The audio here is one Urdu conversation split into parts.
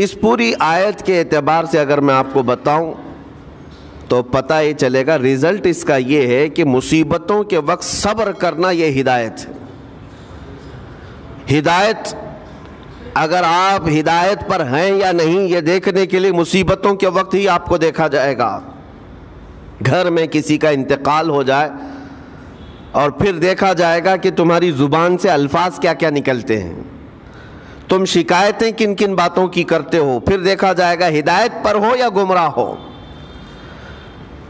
اس پوری آیت کے اعتبار سے اگر میں آپ کو بتاؤں تو پتہ یہ چلے گا، رزلٹ اس کا یہ ہے کہ مصیبتوں کے وقت صبر کرنا یہ ہدایت ہے۔ ہدایت، اگر آپ ہدایت پر ہیں یا نہیں یہ دیکھنے کے لیے مصیبتوں کے وقت ہی آپ کو دیکھا جائے گا۔ گھر میں کسی کا انتقال ہو جائے اور پھر دیکھا جائے گا کہ تمہاری زبان سے الفاظ کیا کیا نکلتے ہیں، تم شکایتیں کن کن باتوں کی کرتے ہو، پھر دیکھا جائے گا ہدایت پر ہو یا گمراہ ہو۔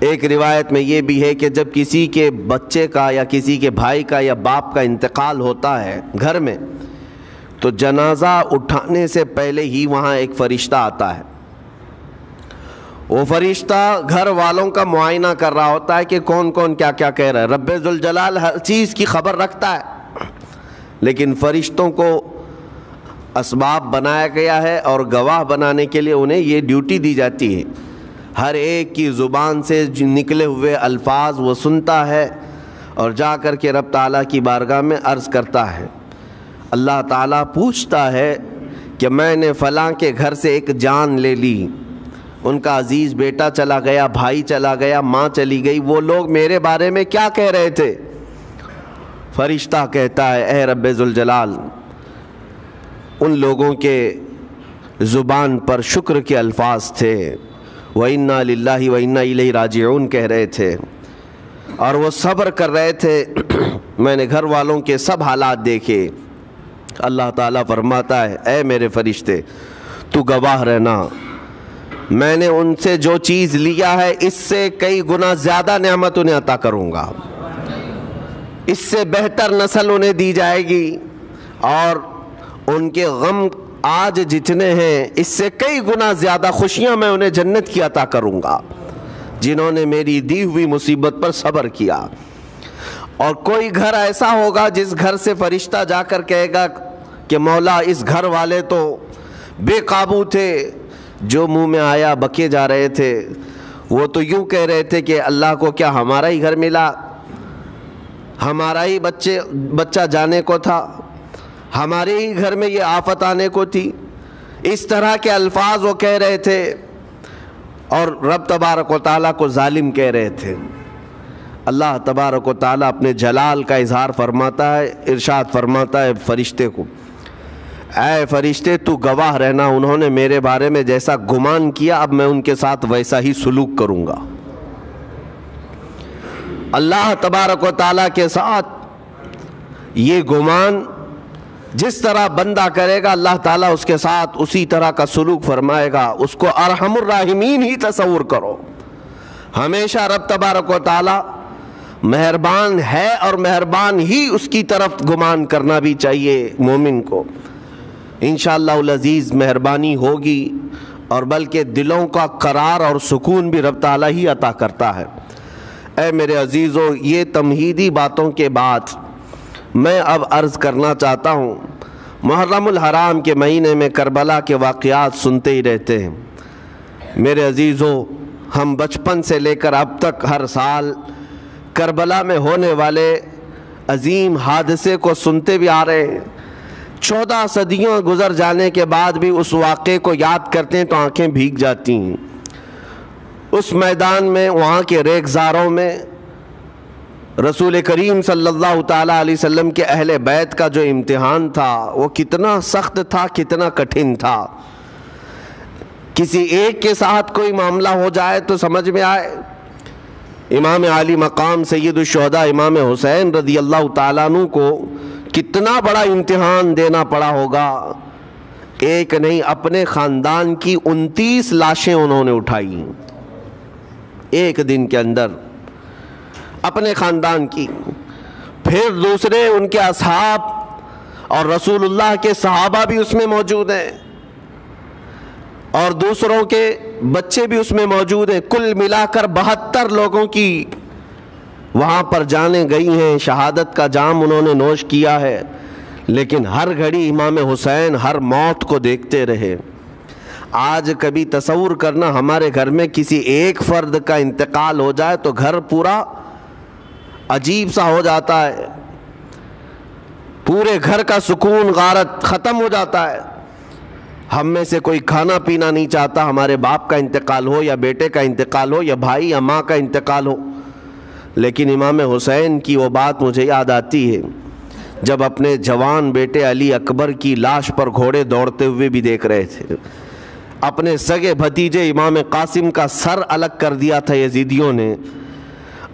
ایک روایت میں یہ بھی ہے کہ جب کسی کے بچے کا یا کسی کے بھائی کا یا باپ کا انتقال ہوتا ہے گھر میں، تو جنازہ اٹھانے سے پہلے ہی وہاں ایک فرشتہ آتا ہے۔ وہ فرشتہ گھر والوں کا معائنہ کر رہا ہوتا ہے کہ کون کون کیا کیا کہہ رہا ہے۔ رب ذوالجلال ہر چیز کی خبر رکھتا ہے، لیکن فرشتوں کو اسباب بنایا گیا ہے اور گواہ بنانے کے لیے انہیں یہ ڈیوٹی دی جاتی ہے۔ ہر ایک کی زبان سے نکلے ہوئے الفاظ وہ سنتا ہے اور جا کر کے رب تعالیٰ کی بارگاہ میں عرض کرتا ہے۔ اللہ تعالیٰ پوچھتا ہے کہ میں نے فلاں کے گھر سے ایک جان لے لی، ان کا عزیز بیٹا چلا گیا، بھائی چلا گیا، ماں چلی گئی، وہ لوگ میرے بارے میں کیا کہہ رہے تھے؟ فرشتہ کہتا ہے اے رب ذوالجلال، ان لوگوں کے زبان پر شکر کے الفاظ تھے، وَإِنَّا لِلَّهِ وَإِنَّا إِلَيْهِ راجعون کہہ رہے تھے اور وہ صبر کر رہے تھے۔ میں نے گھر والوں کے سب حالات دیکھے۔ اللہ تعالیٰ فرماتا ہے اے میرے فرشتے تو گواہ رہنا، میں نے ان سے جو چیز لیا ہے اس سے کئی گنا زیادہ نعمت انہیں عطا کروں گا، اس سے بہتر نسل انہیں دی جائے گی، اور ان کے غم آج جتنے ہیں اس سے کئی گنا زیادہ خوشیاں میں انہیں جنت کی عطا کروں گا جنہوں نے میری دی ہوئی مصیبت پر صبر کیا۔ اور کوئی گھر ایسا ہوگا جس گھر سے فرشتہ جا کر کہے گا کہ مولا اس گھر والے تو بے قابو تھے، جو منہ میں آیا بکے جا رہے تھے، وہ تو یوں کہہ رہے تھے کہ اللہ کو کیا ہمارا ہی گھر ملا، ہمارا ہی بچہ جانے کو تھا، ہمارے ہی گھر میں یہ آفت آنے کو تھی۔ اس طرح کے الفاظ وہ کہہ رہے تھے اور رب تبارک و تعالیٰ کو ظالم کہہ رہے تھے۔ اللہ تبارک و تعالیٰ اپنے جلال کا اظہار فرماتا ہے، ارشاد فرماتا ہے فرشتے کو اے فرشتے تو گواہ رہنا، انہوں نے میرے بارے میں جیسا گمان کیا اب میں ان کے ساتھ ویسا ہی سلوک کروں گا۔ اللہ تبارک و تعالیٰ کے ساتھ یہ گمان جس طرح بندہ کرے گا اللہ تعالیٰ اس کے ساتھ اسی طرح کا سلوک فرمائے گا۔ اس کو ارحم الراحمین ہی تصور کرو۔ ہمیشہ رب تبارک و تعالیٰ مہربان ہے اور مہربان ہی اس کی طرف گمان کرنا بھی چاہیے مومن کو۔ انشاءاللہ العزیز مہربانی ہوگی، اور بلکہ دلوں کا قرار اور سکون بھی رب تعالیٰ ہی عطا کرتا ہے۔ اے میرے عزیزو، یہ تمہیدی باتوں کے بعد میں اب عرض کرنا چاہتا ہوں، محرم الحرام کے مہینے میں کربلا کے واقعات سنتے ہی رہتے ہیں۔ میرے عزیزو، ہم بچپن سے لے کر اب تک ہر سال کربلا میں ہونے والے عظیم حادثے کو سنتے بھی آ رہے ہیں۔ 14 صدیوں گزر جانے کے بعد بھی اس واقعے کو یاد کرتے ہیں تو آنکھیں بھیگ جاتی ہیں۔ اس میدان میں، وہاں کے ریگزاروں میں رسول کریم صلی اللہ تعالیٰ علیہ وسلم کے اہل بیت کا جو امتحان تھا وہ کتنا سخت تھا، کتنا کٹھن تھا۔ کسی ایک کے ساتھ کوئی معاملہ ہو جائے تو سمجھ میں آئے، امام عالی مقام سید الشہداء امام حسین رضی اللہ تعالیٰ عنہ کو کتنا بڑا امتحان دینا پڑا ہوگا۔ ایک نہیں، اپنے خاندان کی 29 لاشیں انہوں نے اٹھائی ایک دن کے اندر، اپنے خاندان کی، پھر دوسرے ان کے اصحاب اور رسول اللہ کے صحابہ بھی اس میں موجود ہیں، اور دوسروں کے بچے بھی اس میں موجود ہیں۔ کل ملا کر 72 لوگوں کی وہاں پر جانیں گئی ہیں، شہادت کا جام انہوں نے نوش کیا ہے، لیکن ہر گھڑی امام حسین ہر موت کو دیکھتے رہے۔ آج کبھی تصور کرنا، ہمارے گھر میں کسی ایک فرد کا انتقال ہو جائے تو گھر پورا عجیب سا ہو جاتا ہے، پورے گھر کا سکون غارت ختم ہو جاتا ہے۔ ہم میں سے کوئی کھانا پینا نہیں چاہتا ہمارے باپ کا انتقال ہو یا بیٹے کا انتقال ہو یا بھائی یا ماں کا انتقال ہو، لیکن امام حسین کی وہ بات مجھے یاد آتی ہے جب اپنے جوان بیٹے علی اکبر کی لاش پر گھوڑے دوڑتے ہوئے بھی دیکھ رہے تھے، اپنے سگے بھتیجے امام قاسم کا سر الگ کر دیا تھا یزیدیوں نے،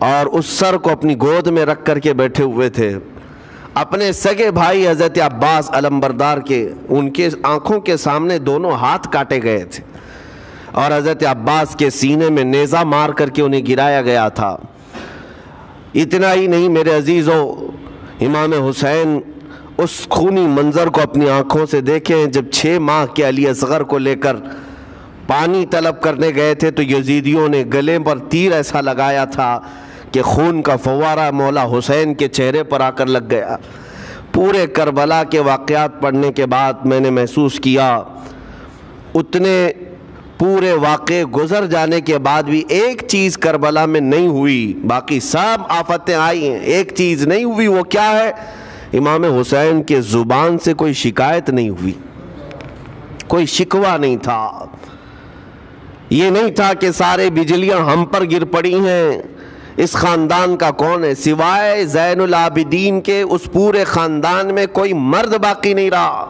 اور اس سر کو اپنی گود میں رکھ کر کے بیٹھے ہوئے تھے، اپنے سگے بھائی حضرت عباس علمبردار کے ان کے آنکھوں کے سامنے دونوں ہاتھ کاٹے گئے تھے، اور حضرت عباس کے سینے میں نیزہ مار کر کے انہیں گرایا گیا تھا۔ اتنا ہی نہیں میرے عزیزو، امام حسین اس خونی منظر کو اپنی آنکھوں سے دیکھیں جب 6 ماہ کے علی اصغر کو لے کر پانی طلب کرنے گئے تھے تو یزیدیوں نے گلے پر تیر ایسا لگایا تھا کہ خون کا فوارہ مولا حسین کے چہرے پر آ کر لگ گیا۔ پورے کربلا کے واقعات پڑھنے کے بعد میں نے محسوس کیا اتنے پورے واقعے گزر جانے کے بعد بھی ایک چیز کربلا میں نہیں ہوئی، باقی سب آفتیں آئی ہیں، ایک چیز نہیں ہوئی، وہ کیا ہے؟ امام حسین کے زبان سے کوئی شکایت نہیں ہوئی، کوئی شکوہ نہیں تھا، یہ نہیں تھا کہ سارے بجلیاں ہم پر گر پڑی ہیں، اس خاندان کا کون ہے؟ سوائے زین العابدین کے اس پورے خاندان میں کوئی مرد باقی نہیں رہا،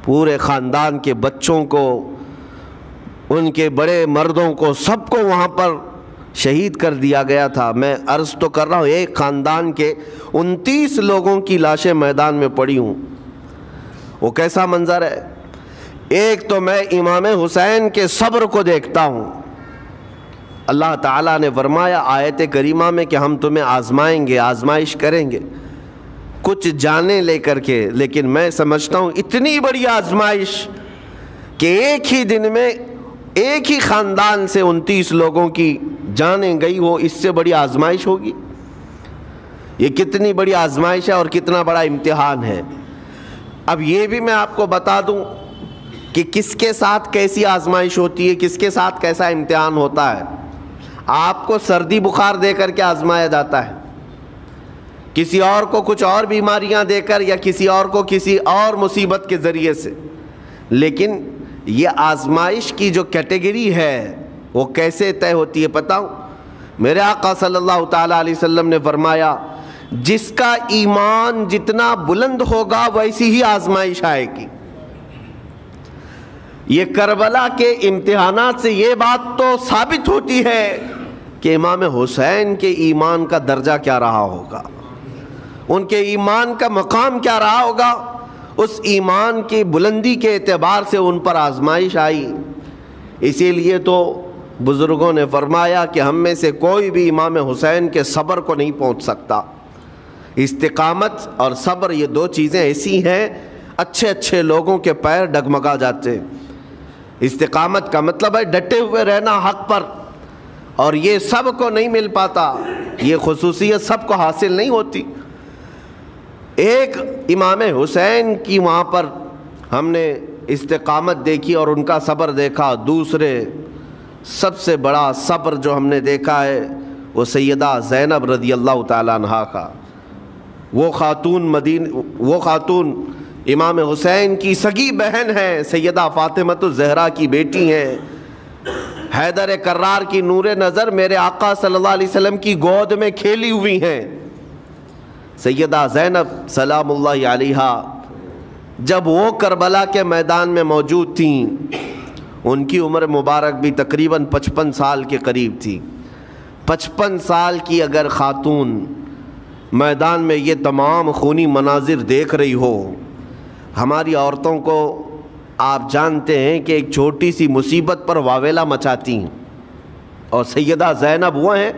پورے خاندان کے بچوں کو، ان کے بڑے مردوں کو، سب کو وہاں پر شہید کر دیا گیا تھا۔ میں عرض تو کر رہا ہوں ایک خاندان کے 29 لوگوں کی لاشیں میدان میں پڑی ہوں، وہ کیسا منظر ہے؟ ایک تو میں امام حسین کے صبر کو دیکھتا ہوں، اللہ تعالیٰ نے فرمایا آیت کریمہ میں کہ ہم تمہیں آزمائیں گے، آزمائش کریں گے کچھ جانیں لے کر کے، لیکن میں سمجھتا ہوں اتنی بڑی آزمائش کہ ایک ہی دن میں ایک ہی خاندان سے 29 لوگوں کی جانیں گئی ہو، اس سے بڑی آزمائش ہوگی؟ یہ کتنی بڑی آزمائش ہے اور کتنا بڑا امتحان ہے۔ اب یہ بھی میں آپ کو بتا دوں کہ کس کے ساتھ کیسی آزمائش ہوتی ہے، کس کے ساتھ کیسا امتحان ہوتا ہے۔ آپ کو سردی بخار دے کر کے آزمایا جاتا ہے، کسی اور کو کچھ اور بیماریاں دے کر، یا کسی اور کو کسی اور مصیبت کے ذریعے سے، لیکن یہ آزمائش کی جو کیٹیگری ہے وہ کیسے طے ہوتی ہے پتہ ہوں؟ میرے آقا صلی اللہ تعالیٰ علیہ وسلم نے فرمایا جس کا ایمان جتنا بلند ہوگا ویسی ہی آزمائش آئے گی۔ یہ کربلا کے امتحانات سے یہ بات تو ثابت ہوتی ہے کہ امام حسین کے ایمان کا درجہ کیا رہا ہوگا، ان کے ایمان کا مقام کیا رہا ہوگا، اس ایمان کی بلندی کے اعتبار سے ان پر آزمائش آئی۔ اسی لیے تو بزرگوں نے فرمایا کہ ہم میں سے کوئی بھی امام حسین کے صبر کو نہیں پہنچ سکتا۔ استقامت اور صبر یہ دو چیزیں ایسی ہیں اچھے اچھے لوگوں کے پیر ڈگمگا جاتے ہیں۔ استقامت کا مطلب ہے ڈٹے ہوئے رہنا حق پر، اور یہ سب کو نہیں مل پاتا، یہ خصوصیت سب کو حاصل نہیں ہوتی۔ ایک امام حسین کی وہاں پر ہم نے استقامت دیکھی اور ان کا صبر دیکھا، دوسرے سب سے بڑا صبر جو ہم نے دیکھا ہے وہ سیدہ زینب رضی اللہ تعالیٰ عنہا کا۔ وہ خاتون امام حسین کی سگی بہن ہے، سیدہ فاطمۃ الزہرا کی بیٹی ہیں، حیدر کرار کی نور نظر میرے آقا صلی اللہ علیہ وسلم کی گود میں کھیلی ہوئی ہیں۔ سیدہ زینب سلام اللہ علیہا جب وہ کربلا کے میدان میں موجود تھیں، ان کی عمر مبارک بھی تقریباً 55 سال کے قریب تھی۔ 55 سال کی اگر خاتون میدان میں یہ تمام خونی مناظر دیکھ رہی ہو، ہماری عورتوں کو آپ جانتے ہیں کہ ایک چھوٹی سی مصیبت پر واویلا مچاتی ہیں، اور سیدہ زینب وہ ہیں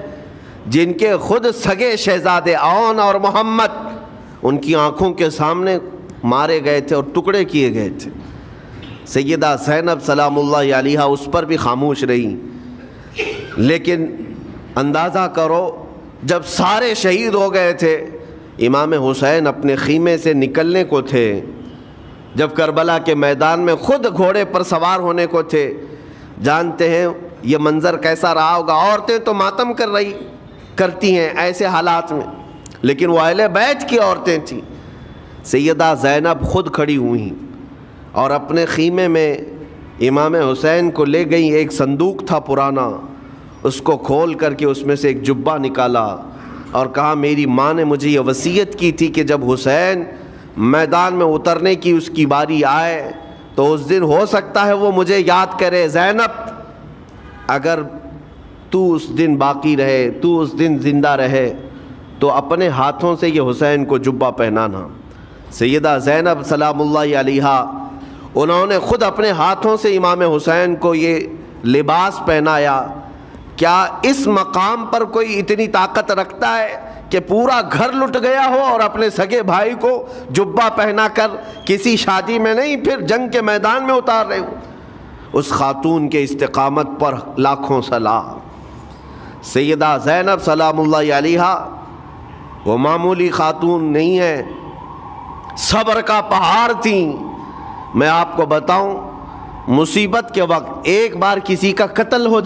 جن کے خود سگے شہزادے عون اور محمد ان کی آنکھوں کے سامنے مارے گئے تھے اور ٹکڑے کیے گئے تھے۔ سیدہ زینب سلام اللہ علیہا اس پر بھی خاموش رہی، لیکن اندازہ کرو جب سارے شہید ہو گئے تھے، امام حسین اپنے خیمے سے نکلنے کو تھے، جب کربلا کے میدان میں خود گھوڑے پر سوار ہونے کو تھے، جانتے ہیں یہ منظر کیسا رہا ہوگا۔ عورتیں تو ماتم کرتی ہیں ایسے حالات میں، لیکن وہ اہل بیت کی عورتیں تھیں۔ سیدہ زینب خود کھڑی ہوئیں اور اپنے خیمے میں امام حسین کو لے گئیں. ایک صندوق تھا پرانا، اس کو کھول کر کے اس میں سے ایک جبہ نکالا اور کہا میری ماں نے مجھے یہ وصیت کی تھی کہ جب حسین میدان میں اترنے کی اس کی باری آئے تو اس دن ہو سکتا ہے وہ مجھے یاد کرے. زینب اگر تو اس دن باقی رہے، تو اس دن زندہ رہے تو اپنے ہاتھوں سے یہ حسین کو جبہ پہنانا. سیدہ زینب سلام اللہ علیہا انہوں نے خود اپنے ہاتھوں سے امام حسین کو یہ لباس پہنایا. کیا اس مقام پر کوئی اتنی طاقت رکھتا ہے کہ پورا گھر لٹ گیا ہو اور اپنے سگے بھائی کو جبہ پہنا کر کسی شادی میں نہیں، پھر جنگ کے میدان میں اتار رہے ہو؟ اس خاتون کے استقامت پر لاکھوں سلام. سیدہ زینب سلام اللہ علیہا وہ معمولی خاتون نہیں ہے، صبر کا پہاڑ تھیں. میں آپ کو بتاؤں، مصیبت کے وقت ایک بار کسی کا قتل ہو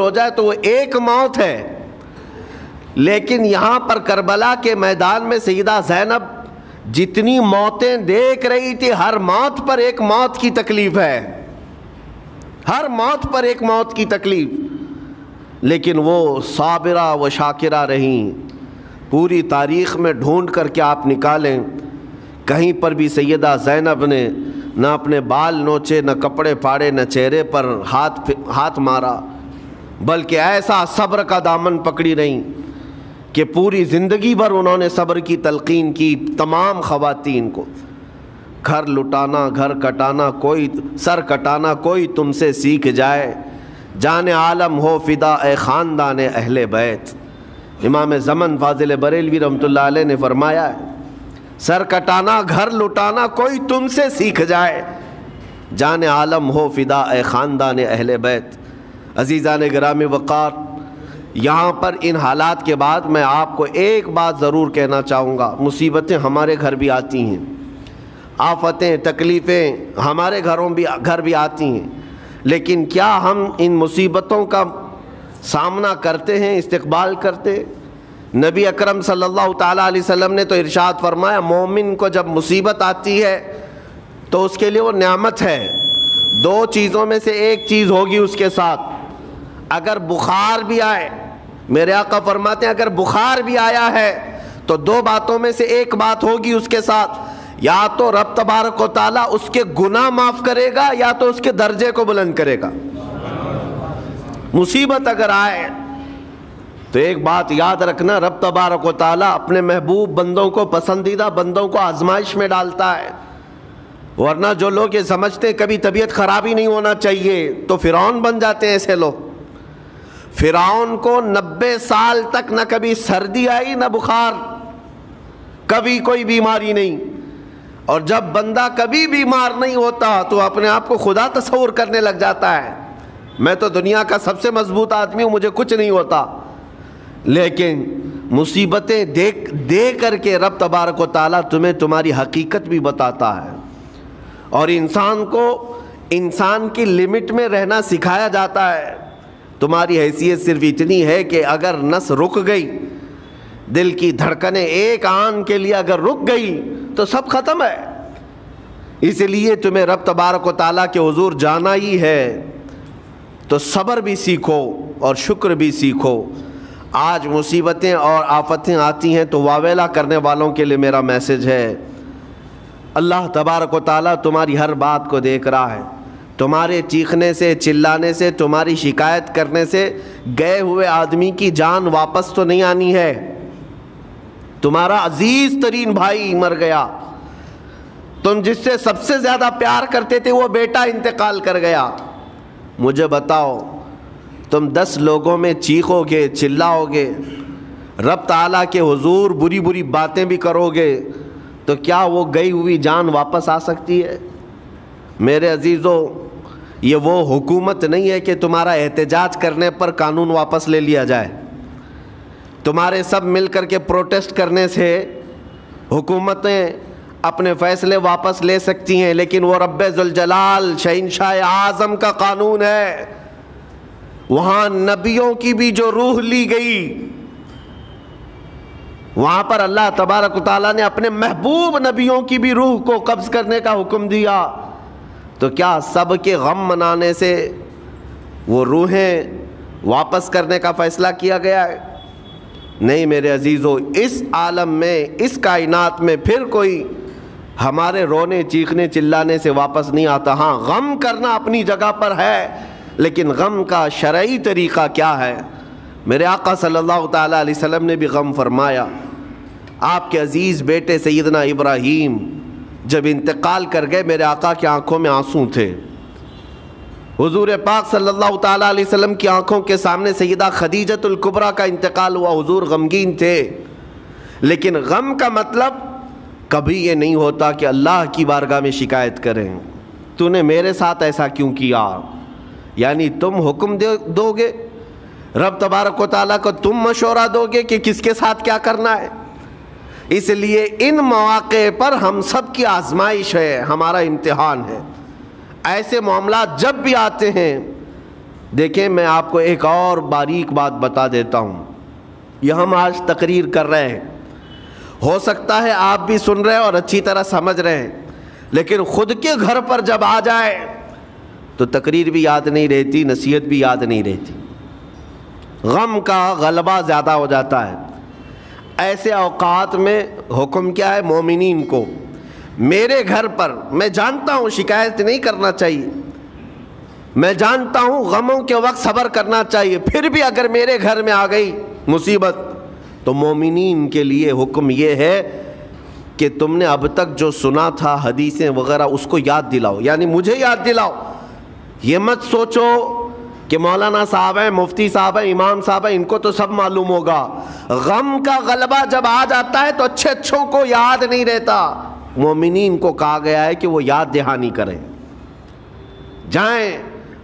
جائے تو وہ ایک موت ہے، لیکن یہاں پر کربلا کے میدان میں سیدہ زینب جتنی موتیں دیکھ رہی تھی، ہر موت پر ایک موت کی تکلیف ہے، ہر موت پر ایک موت کی تکلیف، لیکن وہ صابرہ و شاکرہ رہیں. پوری تاریخ میں ڈھونڈ کر کے آپ نکالیں، کہیں پر بھی سیدہ زینب نے نہ اپنے بال نوچے، نہ کپڑے پھاڑے، نہ چہرے پر ہاتھ مارا، بلکہ ایسا صبر کا دامن پکڑی رہیں کہ پوری زندگی بھر انہوں نے صبر کی تلقین کی تمام خواتین کو. گھر لٹانا، گھر کٹانا، کوئی سر کٹانا کوئی تم سے سیکھ جائے، جان عالم ہو فدا اے خاندان اہل بیت. امام زمن فاضل بریلوی رحمۃ اللہ علیہ نے فرمایا ہے، سر کٹانا، گھر لٹانا کوئی تم سے سیکھ جائے، جان عالم ہو فدا اے خاندان اہل بیت. عزیزان گرامی وقار، یہاں پر ان حالات کے بعد میں آپ کو ایک بات ضرور کہنا چاہوں گا. مصیبتیں ہمارے گھر بھی آتی ہیں، آفتیں تکلیفیں ہمارے گھر بھی آتی ہیں، لیکن کیا ہم ان مصیبتوں کا سامنا کرتے ہیں، استقبال کرتے؟ نبی اکرم صلی اللہ تعالیٰ علیہ وسلم نے تو ارشاد فرمایا، مومن کو جب مصیبت آتی ہے تو اس کے لیے وہ نعمت ہے. دو چیزوں میں سے ایک چیز ہوگی اس کے ساتھ. اگر بخار بھی آئے، میرے آقا فرماتے ہیں اگر بخار بھی آیا ہے تو دو باتوں میں سے ایک بات ہوگی اس کے ساتھ، یا تو رب تبارک و تعالیٰ اس کے گناہ معاف کرے گا یا تو اس کے درجے کو بلند کرے گا. مصیبت اگر آئے تو ایک بات یاد رکھنا، رب تبارک و تعالیٰ اپنے محبوب بندوں کو، پسندیدہ بندوں کو آزمائش میں ڈالتا ہے. ورنہ جو لوگ یہ سمجھتے ہیں کبھی طبیعت خراب ہی نہیں ہونا چاہیے تو فرعون بن جاتے ہیں. ایسے لوگ، فرعون کو 90 سال تک نہ کبھی سردی آئی نہ بخار، کبھی کوئی بیماری نہیں. اور جب بندہ کبھی بیمار نہیں ہوتا تو اپنے آپ کو خدا تصور کرنے لگ جاتا ہے، میں تو دنیا کا سب سے مضبوط آدمی ہوں، مجھے کچھ نہیں ہوتا. لیکن مصیبتیں دے کر کے رب تبارک و تعالیٰ تمہیں تمہاری حقیقت بھی بتاتا ہے، اور انسان کو انسان کی لمٹ میں رہنا سکھایا جاتا ہے. تمہاری حیثیت صرف اتنی ہے کہ اگر نس رک گئی، دل کی دھڑکنیں ایک آن کے لیے اگر رک گئی تو سب ختم ہے. اس لیے تمہیں رب تبارک و تعالیٰ کے حضور جانا ہی ہے تو صبر بھی سیکھو اور شکر بھی سیکھو. آج مصیبتیں اور آفتیں آتی ہیں تو واویلا کرنے والوں کے لیے میرا میسج ہے، اللہ تبارک و تعالیٰ تمہاری ہر بات کو دیکھ رہا ہے. تمہارے چیخنے سے، چلانے سے، تمہاری شکایت کرنے سے گئے ہوئے آدمی کی جان واپس تو نہیں آنی ہے. تمہارا عزیز ترین بھائی مر گیا، تم جس سے سب سے زیادہ پیار کرتے تھے وہ بیٹا انتقال کر گیا. مجھے بتاؤ، تم 10 لوگوں میں چیخو گے، چلاؤ گے، رب تعالیٰ کے حضور بری بری باتیں بھی کرو گے تو کیا وہ گئی ہوئی جان واپس آ سکتی ہے؟ میرے عزیزو، یہ وہ حکومت نہیں ہے کہ تمہارا احتجاج کرنے پر قانون واپس لے لیا جائے. تمہارے سب مل کر کے پروٹیسٹ کرنے سے حکومتیں اپنے فیصلے واپس لے سکتی ہیں، لیکن وہ رب ذوالجلال شہنشاہ اعظم کا قانون ہے. وہاں نبیوں کی بھی جو روح لی گئی، وہاں پر اللہ تبارک و تعالیٰ نے اپنے محبوب نبیوں کی بھی روح کو قبض کرنے کا حکم دیا، تو کیا سب کے غم منانے سے وہ روحیں واپس کرنے کا فیصلہ کیا گیا ہے؟ نہیں میرے عزیزو، اس عالم میں، اس کائنات میں پھر کوئی ہمارے رونے چیخنے چلانے سے واپس نہیں آتا۔ ہاں غم کرنا اپنی جگہ پر ہے، لیکن غم کا شرعی طریقہ کیا ہے؟ میرے آقا صلی اللہ تعالیٰ علیہ وسلم نے بھی غم فرمایا۔ آپ کے عزیز بیٹے سیدنا ابراہیم جب انتقال کر گئے، میرے آقا کی آنکھوں میں آنسو تھے۔ حضور پاک صلی اللہ تعالیٰ علیہ وسلم کی آنکھوں کے سامنے سیدہ خدیجۃ الکبریٰ کا انتقال ہوا، حضور غمگین تھے۔ لیکن غم کا مطلب کبھی یہ نہیں ہوتا کہ اللہ کی بارگاہ میں شکایت کریں، تو نے میرے ساتھ ایسا کیوں کیا؟ یعنی تم حکم دو گے، رب تبارک و تعالیٰ کو تم مشورہ دو گے کہ کس کے ساتھ کیا کرنا ہے۔ اس لیے ان مواقع پر ہم سب کی آزمائش ہے، ہمارا امتحان ہے۔ ایسے معاملات جب بھی آتے ہیں، دیکھیں میں آپ کو ایک اور باریک بات بتا دیتا ہوں۔ یہ ہم آج تقریر کر رہے ہیں، ہو سکتا ہے آپ بھی سن رہے ہیں اور اچھی طرح سمجھ رہے ہیں، لیکن خود کے گھر پر جب آ جائے تو تقریر بھی یاد نہیں رہتی، نصیحت بھی یاد نہیں رہتی، غم کا غلبہ زیادہ ہو جاتا ہے۔ ایسے اوقات میں حکم کیا ہے مومنین کو؟ میرے گھر پر، میں جانتا ہوں شکایت نہیں کرنا چاہیے، میں جانتا ہوں غموں کے وقت صبر کرنا چاہیے، پھر بھی اگر میرے گھر میں آ گئی مصیبت تو مومنین کے لیے حکم یہ ہے کہ تم نے اب تک جو سنا تھا حدیثیں وغیرہ اس کو یاد دلاؤ، یعنی مجھے یاد دلاؤ۔ یہ مت سوچو کہ مولانا صاحب ہیں، مفتی صاحب ہیں، امام صاحب ہیں، ان کو تو سب معلوم ہوگا۔ غم کا غلبہ جب آ جاتا ہے تو اچھے اچھوں کو یاد نہیں رہتا۔ مومنین کو کہا گیا ہے کہ وہ یاد دہانی کریں، جائیں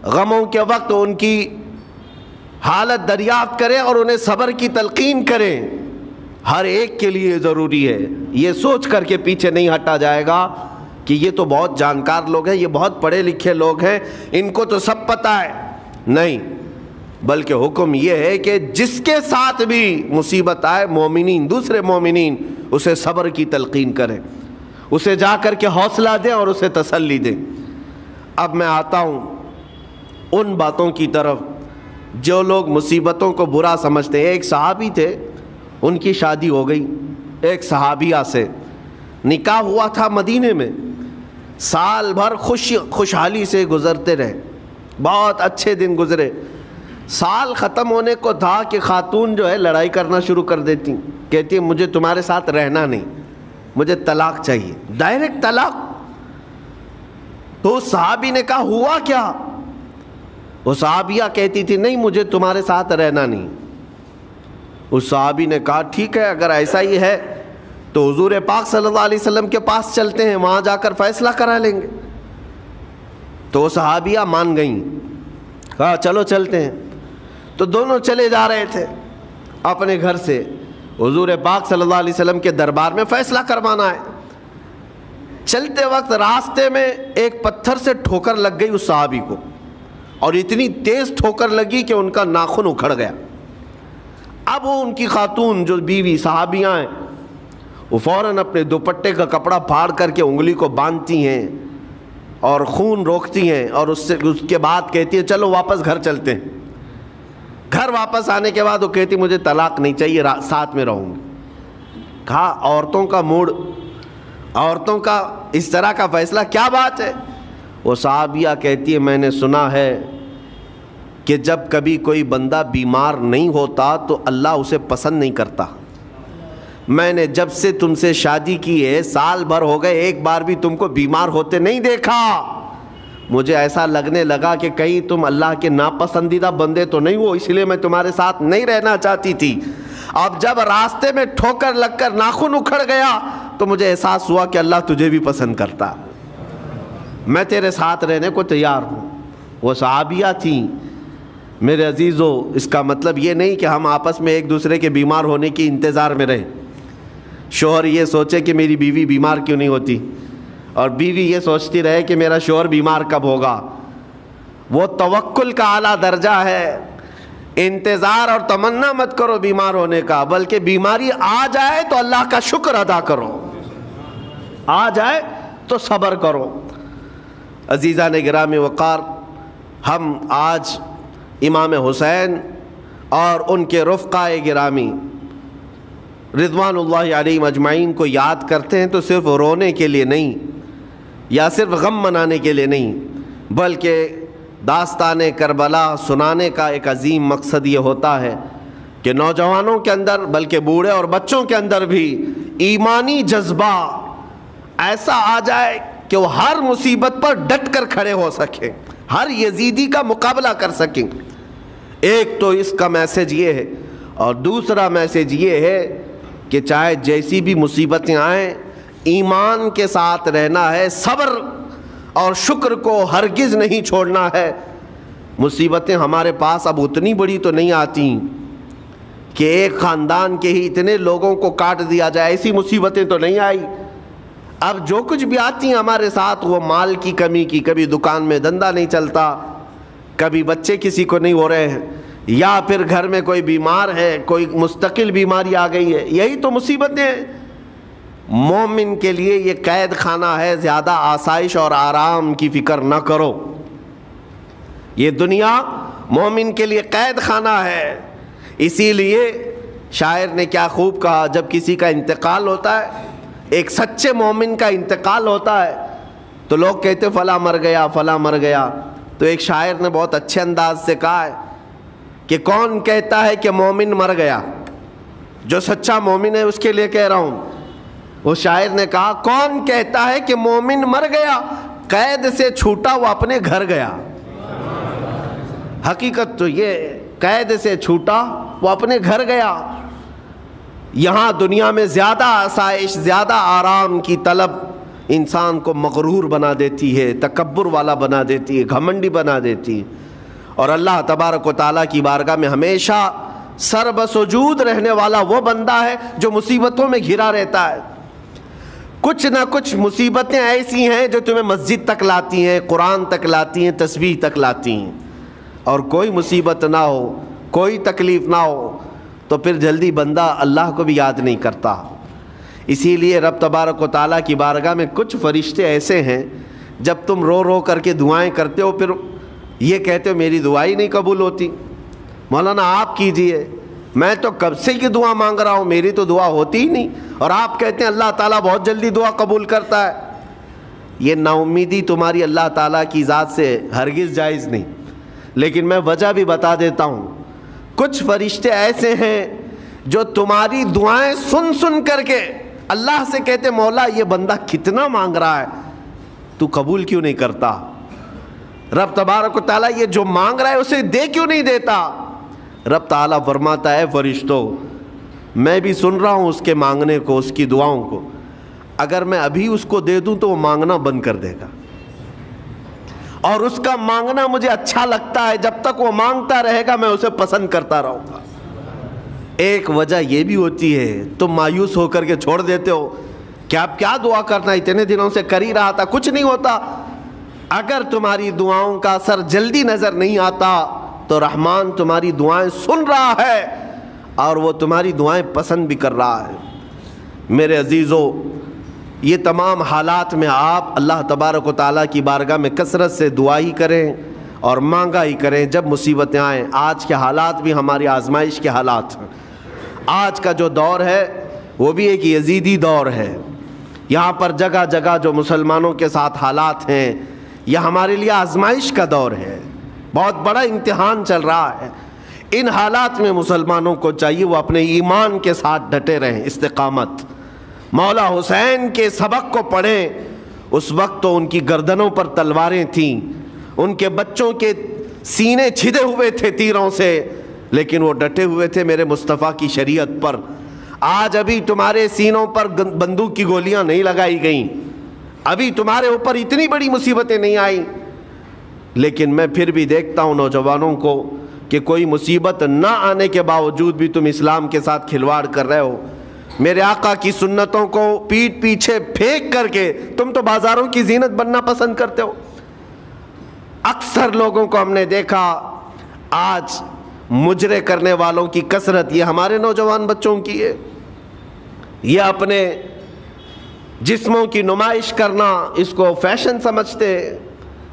غموں کے وقت ان کی حالت دریافت کریں اور انہیں صبر کی تلقین کریں۔ ہر ایک کے لیے ضروری ہے، یہ سوچ کر کے پیچھے نہیں ہٹا جائے گا کہ یہ تو بہت جانکار لوگ ہیں، یہ بہت پڑھے لکھے لوگ ہیں، ان کو تو سب پتہ ہے۔ نہیں، بلکہ حکم یہ ہے کہ جس کے ساتھ بھی مصیبت آئے، مومنین، دوسرے مومنین اسے صبر کی تلقین کریں، اسے جا کر کے حوصلہ دیں اور اسے تسلی دیں۔ اب میں آتا ہوں ان باتوں کی طرف جو لوگ مصیبتوں کو برا سمجھتے ہیں۔ ایک صحابی تھے، ان کی شادی ہو گئی ایک صحابیہ سے، نکاح ہوا تھا مدینے میں، سال بھر خوشحالی سے گزرتے رہے، بہت اچھے دن گزرے۔ سال ختم ہونے کو تھا کہ خاتون جو ہے لڑائی کرنا شروع کر دیتی، کہتی مجھے تمہارے ساتھ رہنا نہیں، مجھے طلاق چاہیے، ڈائریکٹ طلاق۔ تو اس صحابی نے کہا ہوا کیا؟ وہ صحابیہ کہتی تھی نہیں مجھے تمہارے ساتھ رہنا نہیں۔ اس صحابی نے کہا ٹھیک ہے، اگر ایسا ہی ہے تو حضور پاک صلی اللہ علیہ وسلم کے پاس چلتے ہیں، وہاں جا کر فیصلہ کرا لیں گے۔ تو وہ صحابیہ مان گئیں، کہا چلو چلتے ہیں۔ تو دونوں چلے جا رہے تھے اپنے گھر سے، حضور پاک صلی اللہ علیہ وسلم کے دربار میں فیصلہ کروانا ہے۔ چلتے وقت راستے میں ایک پتھر سے ٹھوکر لگ گئی اس صحابی کو، اور اتنی تیز ٹھوکر لگی کہ ان کا ناخن اکھڑ گیا۔ اب وہ ان کی خاتون جو بیوی صحابیاں ہیں، وہ فوراً اپنے دوپٹے کا کپڑا پھاڑ کر کے انگلی کو باندھتی ہیں اور خون روکتی ہیں، اور اس کے بعد کہتی ہے چلو واپس گھر چلتے ہیں۔ گھر واپس آنے کے بعد وہ کہتی مجھے طلاق نہیں چاہیے، ساتھ میں رہوں گی۔ کہا عورتوں کا موڈ، عورتوں کا اس طرح کا فیصلہ کیا بات ہے؟ وہ صحابیہ کہتی ہے میں نے سنا ہے کہ جب کبھی کوئی بندہ بیمار نہیں ہوتا تو اللہ اسے پسند نہیں کرتا۔ میں نے جب سے تم سے شادی کی ہے، سال بھر ہو گئے، ایک بار بھی تم کو بیمار ہوتے نہیں دیکھا۔ مجھے ایسا لگنے لگا کہ کہیں تم اللہ کے ناپسندیدہ بندے تو نہیں ہو، اس لیے میں تمہارے ساتھ نہیں رہنا چاہتی تھی۔ اب جب راستے میں ٹھوکر لگ کر ناخن اکھڑ گیا تو مجھے احساس ہوا کہ اللہ تجھے بھی پسند کرتا، میں تیرے ساتھ رہنے کو تیار ہوں۔ وہ صحابیہ تھیں۔ میرے عزیزو، اس کا مطلب یہ نہیں کہ ہم آپس میں ایک دوسرے کے بیمار ہونے کی انتظار میں رہیں۔ شوہر یہ سوچے کہ میری بیوی بیمار کیوں نہیں ہوتی، اور بیوی یہ سوچتی رہے کہ میرا شوہر بیمار کب ہوگا۔ وہ توکل کا اعلیٰ درجہ ہے انتظار اور تمنا مت کرو بیمار ہونے کا، بلکہ بیماری آ جائے تو اللہ کا شکر ادا کرو، آ جائے تو صبر کرو۔ عزیزان گرامی وقار، ہم آج امام حسین اور ان کے رفقائے گرامی رضوان اللہ علیہم اجمعین کو یاد کرتے ہیں تو صرف رونے کے لیے نہیں یا صرف غم منانے کے لیے نہیں، بلکہ داستان کربلا سنانے کا ایک عظیم مقصد یہ ہوتا ہے کہ نوجوانوں کے اندر، بلکہ بوڑھے اور بچوں کے اندر بھی ایمانی جذبہ ایسا آ جائے کہ وہ ہر مصیبت پر ڈٹ کر کھڑے ہو سکیں، ہر یزیدی کا مقابلہ کر سکیں۔ ایک تو اس کا میسج یہ ہے، اور دوسرا میسج یہ ہے کہ چاہے جیسی بھی مصیبتیں آئیں، ایمان کے ساتھ رہنا ہے، صبر اور شکر کو ہرگز نہیں چھوڑنا ہے۔ مصیبتیں ہمارے پاس اب اتنی بڑی تو نہیں آتی کہ ایک خاندان کے ہی اتنے لوگوں کو کاٹ دیا جائے، ایسی مصیبتیں تو نہیں آئی۔ اب جو کچھ بھی آتی ہیں ہمارے ساتھ، وہ مال کی کمی کی، کبھی دکان میں دھندا نہیں چلتا، کبھی بچے کسی کو نہیں ہو رہے ہیں، یا پھر گھر میں کوئی بیمار ہے، کوئی مستقل بیماری آ گئی ہے، یہی تو مصیبتیں ہیں۔ مومن کے لیے یہ قید خانہ ہے، زیادہ آسائش اور آرام کی فکر نہ کرو۔ یہ دنیا مومن کے لیے قید خانہ ہے۔ اسی لیے شاعر نے کیا خوب کہا، جب کسی کا انتقال ہوتا ہے، ایک سچے مومن کا انتقال ہوتا ہے، تو لوگ کہتے فلاں مر گیا، فلاں مر گیا، تو ایک شاعر نے بہت اچھے انداز سے کہا ہے کہ کون کہتا ہے کہ مومن مر گیا؟ جو سچا مومن ہے اس کے لیے کہہ رہا ہوں۔ وہ شاعر نے کہا کون کہتا ہے کہ مومن مر گیا، قید سے چھوٹا وہ اپنے گھر گیا۔ حقیقت تو یہ، قید سے چھوٹا وہ اپنے گھر گیا۔ یہاں دنیا میں زیادہ آسائش، زیادہ آرام کی طلب انسان کو مغرور بنا دیتی ہے، تکبر والا بنا دیتی ہے، گھمنڈی بنا دیتی ہے، اور اللہ تبارک و تعالیٰ کی بارگاہ میں ہمیشہ سر بسجود رہنے والا وہ بندہ ہے جو مصیبتوں میں گھرا رہتا ہے۔ کچھ نہ کچھ مصیبتیں ایسی ہیں جو تمہیں مسجد تک لاتی ہیں، قرآن تک لاتی ہیں، تسبیح تک لاتی ہیں، اور کوئی مصیبت نہ ہو، کوئی تکلیف نہ ہو تو پھر جلدی بندہ اللہ کو بھی یاد نہیں کرتا۔ اسی لیے رب تبارک و تعالیٰ کی بارگاہ میں کچھ فرشتے ایسے ہیں، جب تم رو رو کر کے دعائیں کرتے ہو، پھر یہ کہتے ہو میری دعا ہی نہیں قبول ہوتی، مولانا آپ کیجئے، میں تو کب سے کی دعا مانگ رہا ہوں، میری تو دعا ہوتی ہی نہیں، اور آپ کہتے ہیں اللہ تعالیٰ بہت جلدی دعا قبول کرتا ہے۔ یہ نا امیدی تمہاری اللہ تعالیٰ کی ذات سے ہرگز جائز نہیں۔ لیکن میں وجہ بھی بتا دیتا ہوں، کچھ فرشتے ایسے ہیں جو تمہاری دعائیں سن سن کر کے اللہ سے کہتے مولا یہ بندہ کتنا مانگ رہا ہے، تو قبول کیوں نہیں کرتا؟ رب تبارک و تعالیٰ یہ جو مانگ رہا ہے اسے دے کیوں نہیں دیتا؟ رب تعالیٰ فرماتا ہے فرشتوں میں بھی سن رہا ہوں اس کے مانگنے کو، اس کی دعاؤں کو، اگر میں ابھی اس کو دے دوں تو وہ مانگنا بند کر دے گا، اور اس کا مانگنا مجھے اچھا لگتا ہے، جب تک وہ مانگتا رہے گا میں اسے پسند کرتا رہوں گا۔ ایک وجہ یہ بھی ہوتی ہے تم مایوس ہو کر کے چھوڑ دیتے ہو کہ اب کیا دعا کرنا، اتنے دنوں سے کر ہی رہا تھا، کچھ نہیں ہوتا۔ اگر تمہاری دعاؤں کا اثر جلدی نظر نہیں آتا تو رحمان تمہاری دعائیں سن رہا ہے اور وہ تمہاری دعائیں پسند بھی کر رہا ہے۔ میرے عزیزو، یہ تمام حالات میں آپ اللہ تبارک و تعالیٰ کی بارگاہ میں کثرت سے دعا ہی کریں اور مانگا ہی کریں جب مصیبتیں آئیں۔ آج کے حالات بھی ہماری آزمائش کے حالات ہیں۔ آج کا جو دور ہے وہ بھی ایک یزیدی دور ہے۔ یہاں پر جگہ جگہ جو مسلمانوں کے ساتھ حالات ہیں، یہ ہمارے لیے آزمائش کا دور ہے، بہت بڑا امتحان چل رہا ہے۔ ان حالات میں مسلمانوں کو چاہیے وہ اپنے ایمان کے ساتھ ڈٹے رہیں، استقامت۔ مولا حسین کے سبق کو پڑھیں، اس وقت تو ان کی گردنوں پر تلواریں تھیں، ان کے بچوں کے سینے چھدے ہوئے تھے تیروں سے، لیکن وہ ڈٹے ہوئے تھے میرے مصطفیٰ کی شریعت پر۔ آج ابھی تمہارے سینوں پر بندوق کی گولیاں نہیں لگائی گئیں، ابھی تمہارے اوپر اتنی بڑی مصیبتیں نہیں آئیں، لیکن میں پھر بھی دیکھتا ہوں نوجوانوں کو کہ کوئی مصیبت نہ آنے کے باوجود بھی تم اسلام کے ساتھ کھلواڑ کر رہے ہو۔ میرے آقا کی سنتوں کو پیٹھ پیچھے پھینک کر کے تم تو بازاروں کی زینت بننا پسند کرتے ہو۔ اکثر لوگوں کو ہم نے دیکھا آج مجرے کرنے والوں کی کثرت یہ ہمارے نوجوان بچوں کی ہے. یہ اپنے جسموں کی نمائش کرنا اس کو فیشن سمجھتے.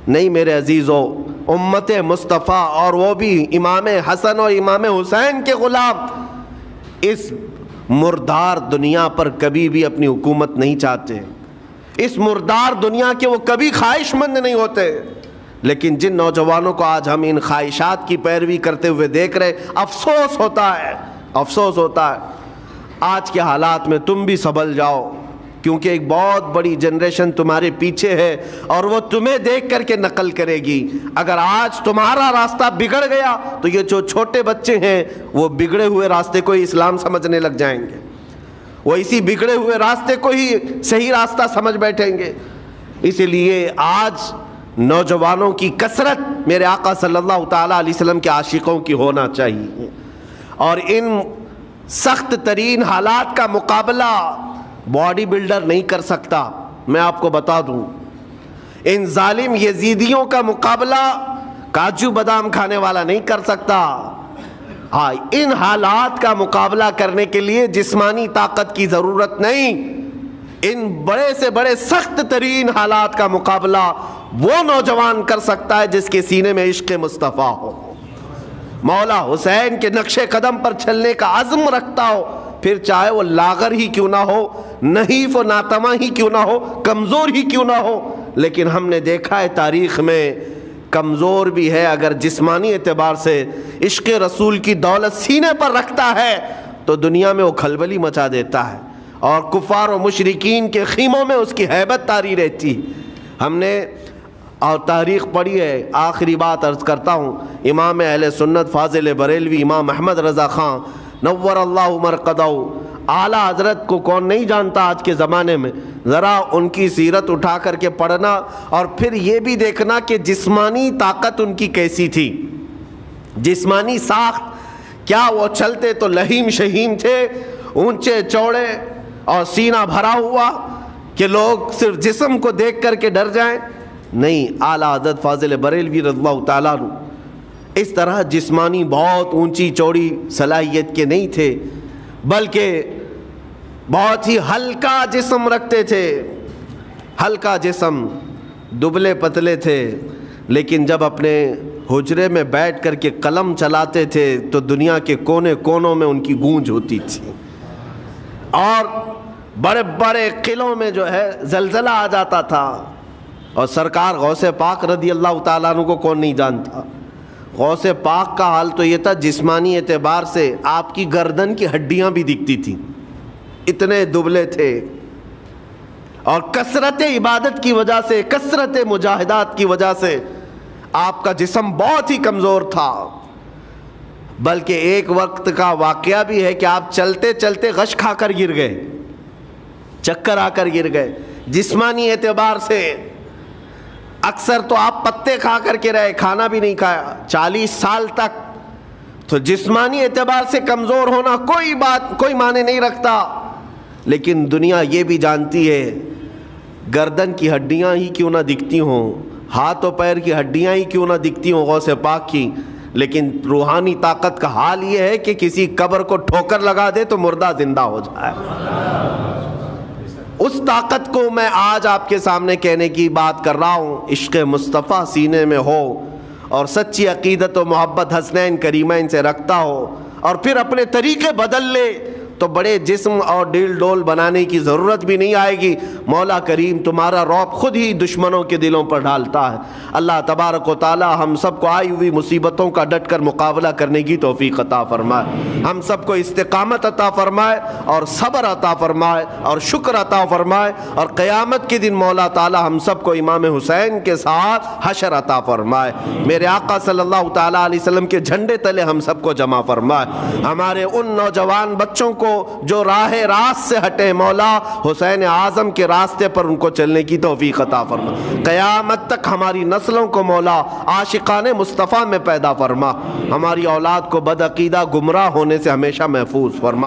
نہیں میرے عزیزو، امت مصطفیٰ اور وہ بھی امام حسن اور امام حسین کے غلام اس مردار دنیا پر کبھی بھی اپنی حکومت نہیں چاہتے. اس مردار دنیا کے وہ کبھی خواہش مند نہیں ہوتے. لیکن جن نوجوانوں کو آج ہم ان خواہشات کی پیروی کرتے ہوئے دیکھ رہے، افسوس ہوتا ہے، افسوس ہوتا ہے. آج کے حالات میں تم بھی سنبھل جاؤ، کیونکہ ایک بہت بڑی جنریشن تمہارے پیچھے ہے اور وہ تمہیں دیکھ کر کے نقل کرے گی. اگر آج تمہارا راستہ بگڑ گیا تو یہ جو چھوٹے بچے ہیں وہ بگڑے ہوئے راستے کو ہی اسلام سمجھنے لگ جائیں گے، وہ اسی بگڑے ہوئے راستے کو ہی صحیح راستہ سمجھ بیٹھیں گے. اسی لیے آج نوجوانوں کی کثرت میرے آقا صلی اللہ تعالیٰ علیہ وسلم کے عاشقوں کی ہونا چاہیے. اور ان سخت ترین حالات کا مقابلہ باڈی بلڈر نہیں کر سکتا. میں آپ کو بتا دوں، ان ظالم یزیدیوں کا مقابلہ کاجو بادام کھانے والا نہیں کر سکتا. ہاں، ان حالات کا مقابلہ کرنے کے لیے جسمانی طاقت کی ضرورت نہیں. ان بڑے سے بڑے سخت ترین حالات کا مقابلہ وہ نوجوان کر سکتا ہے جس کے سینے میں عشق مصطفیٰ ہو، مولا حسین کے نقش قدم پر چلنے کا عزم رکھتا ہو، پھر چاہے وہ لاغر ہی کیوں نہ ہو، نحیف و ناتما ہی کیوں نہ ہو، کمزور ہی کیوں نہ ہو. لیکن ہم نے دیکھا ہے تاریخ میں کمزور بھی ہے، اگر جسمانی اعتبار سے عشق رسول کی دولت سینے پر رکھتا ہے تو دنیا میں وہ کھلبلی مچا دیتا ہے اور کفار و مشرکین کے خیموں میں اس کی ہیبت طاری رہتی. ہم نے اور تاریخ پڑھی ہے. آخری بات عرض کرتا ہوں، امام اہل سنت فاضل بریلوی امام احمد رضا خان نور اللہ مرقدہ، اعلیٰ حضرت کو کون نہیں جانتا آج کے زمانے میں. ذرا ان کی سیرت اٹھا کر کے پڑھنا اور پھر یہ بھی دیکھنا کہ جسمانی طاقت ان کی کیسی تھی، جسمانی ساخت. کیا وہ چلتے تو لہیم شہیم تھے، اونچے چوڑے اور سینہ بھرا ہوا کہ لوگ صرف جسم کو دیکھ کر کے ڈر جائیں؟ نہیں، اعلیٰ حضرت فاضل بریلوی رضی اللہ تعالیٰ عنہ اس طرح جسمانی بہت اونچی چوڑی صلاحیت کے نہیں تھے، بلکہ بہت ہی ہلکا جسم رکھتے تھے. ہلکا جسم، دبلے پتلے تھے، لیکن جب اپنے حجرے میں بیٹھ کر کے قلم چلاتے تھے تو دنیا کے کونے کونوں میں ان کی گونج ہوتی تھی اور بڑے بڑے قلعوں میں جو ہے زلزلہ آ جاتا تھا. اور سرکار غوث پاک رضی اللہ تعالیٰ عنہ کو کون نہیں جانتا. غوث پاک کا حال تو یہ تھا، جسمانی اعتبار سے آپ کی گردن کی ہڈیاں بھی دکھتی تھیں، اتنے دبلے تھے. اور کثرت عبادت کی وجہ سے، کثرت مجاہدات کی وجہ سے آپ کا جسم بہت ہی کمزور تھا. بلکہ ایک وقت کا واقعہ بھی ہے کہ آپ چلتے چلتے غش کھا کر گر گئے، چکر آ کر گر گئے. جسمانی اعتبار سے اکثر تو آپ پتے کھا کر کے رہے، کھانا بھی نہیں کھایا 40 سال تک. تو جسمانی اعتبار سے کمزور ہونا کوئی معنی نہیں رکھتا. لیکن دنیا یہ بھی جانتی ہے، گردن کی ہڈیاں ہی کیوں نہ دکھتی ہوں، ہاتھ و پیر کی ہڈیاں ہی کیوں نہ دکھتی ہوں غوث پاک کی، لیکن روحانی طاقت کا حال یہ ہے کہ کسی قبر کو ٹھوکر لگا دے تو مردہ زندہ ہو جائے. اس طاقت کو میں آج آپ کے سامنے کہنے کی بات کر رہا ہوں. عشق مصطفیٰ سینے میں ہو اور سچی عقیدت و محبت حسنین کریمین سے رکھتا ہو اور پھر اپنے طریقے بدل لے تو بڑے جسم اور ڈیل ڈول بنانے کی ضرورت بھی نہیں آئے گی. مولا کریم تمہارا رعب خود ہی دشمنوں کے دلوں پر ڈالتا ہے. اللہ تبارک و تعالی ہم سب کو آئی ہوئی مصیبتوں کا ڈٹ کر مقابلہ کرنے کی توفیق عطا فرمائے، ہم سب کو استقامت عطا فرمائے اور صبر عطا فرمائے اور شکر عطا فرمائے، اور قیامت کے دن مولا تعالی ہم سب کو امام حسین کے ساتھ حشر عطا فرمائے. میرے آقا صلی اللہ تعالیٰ علیہ وسلم کے جھنڈے تلے ہم سب کو جمع فرمائے. ہمارے ان نوجوان بچوں کو جو راہ راست سے ہٹے، مولا حسین اعظم کے راستے پر ان کو چلنے کی توفیق عطا فرما. قیامت تک ہماری نسلوں کو مولا عاشقان مصطفیٰ میں پیدا فرما. ہماری اولاد کو بدعقیدہ گمراہ ہونے سے ہمیشہ محفوظ فرما.